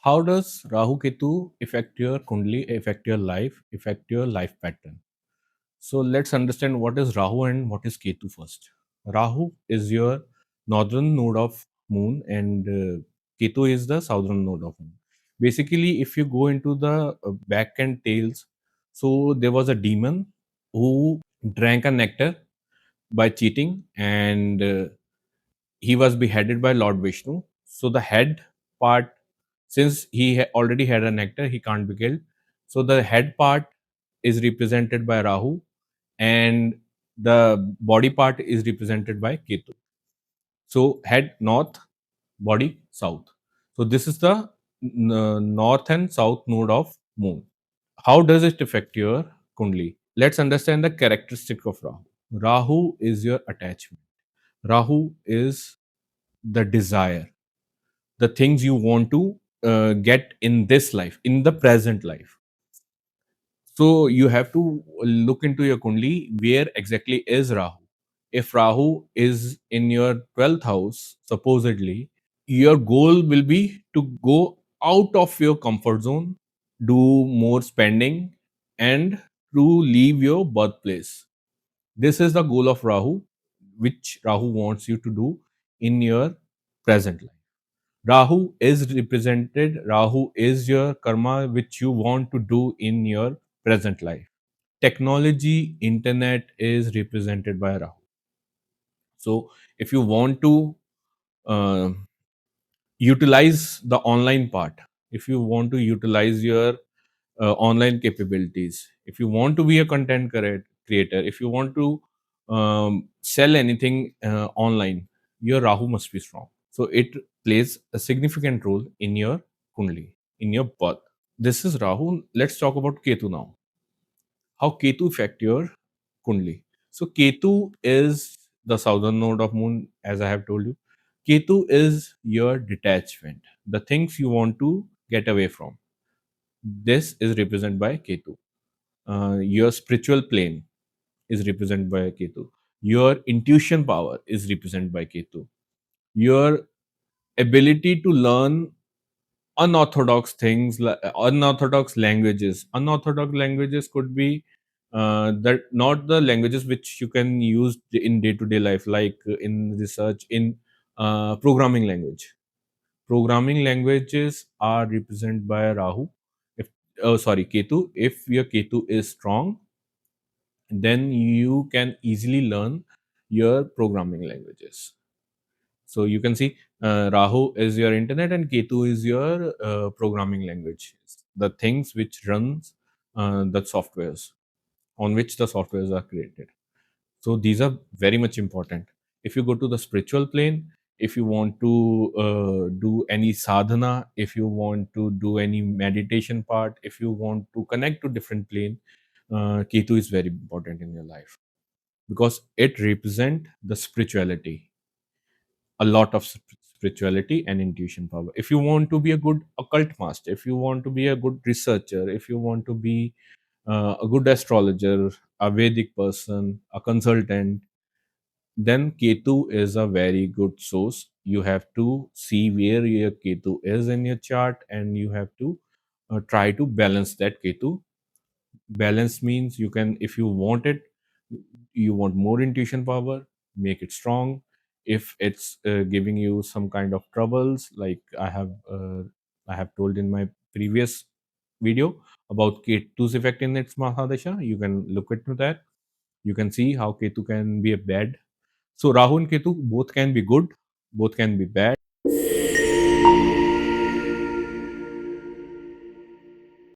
How does Rahu Ketu affect your Kundli, affect your life, affect your life pattern? So let's understand what is Rahu and what is Ketu first. Rahu is your northern node of moon and Ketu is the southern node of moon. Basically, if you go into the back and tails, so there was a demon who drank a nectar by cheating and he was beheaded by Lord Vishnu. So the head part, since he already had a nectar, he can't be killed. So the head part is represented by Rahu, and the body part is represented by Ketu. So head north, body south. So this is the north and south node of moon. How does it affect your kundli? Let's understand the characteristic of Rahu. Rahu is your attachment. Rahu is the desire, the things you want to get in this life, in the present life. So you have to look into your kundli where exactly is Rahu. If Rahu is in your 12th house, supposedly, your goal will be to go out of your comfort zone, do more spending, and to leave your birthplace. This is the goal of Rahu, which Rahu wants you to do in your present life. Rahu is represented, Rahu is your karma which you want to do in your present life. Technology, internet is represented by Rahu. So, if you want to uh, utilize the online part, if you want to utilize your online capabilities, if you want to be a creator, if you want to sell anything online, your Rahu must be strong. So it plays a significant role in your kundli, in your birth. This is Rahu. Let's talk about Ketu now. How Ketu affect your kundli. So Ketu is the southern node of moon, as I have told you. Ketu is your detachment, the things you want to get away from. This is represented by Ketu. Your spiritual plane is represented by Ketu. Your intuition power is represented by Ketu. Your ability to learn unorthodox things, unorthodox languages. Unorthodox languages could be that not the languages which you can use in day-to-day life, like in research, in programming language. Programming languages are represented by Rahu. If oh sorry, Ketu. If your Ketu is strong, then you can easily learn your programming languages. So you can see Rahu is your internet and Ketu is your programming language. The things which runs the softwares on which the softwares are created. So these are very much important. If you go to the spiritual plane, if you want to do any sadhana, if you want to do any meditation part, if you want to connect to different plane, Ketu is very important in your life because it represent the spirituality, a lot of spirituality and intuition power. If you want to be a good occult master, if you want to be a good researcher, if you want to be a good astrologer, a Vedic person, a consultant, then Ketu is a very good source. You have to see where your Ketu is in your chart and you have to try to balance that Ketu. Balance means you can, if you want it, you want more intuition power, make it strong. If it's giving you some kind of troubles, like I have told in my previous video about Ketu's effect in its Mahadasha, you can look into that. You can see how Ketu can be a bad. So Rahu and Ketu both can be good, both can be bad.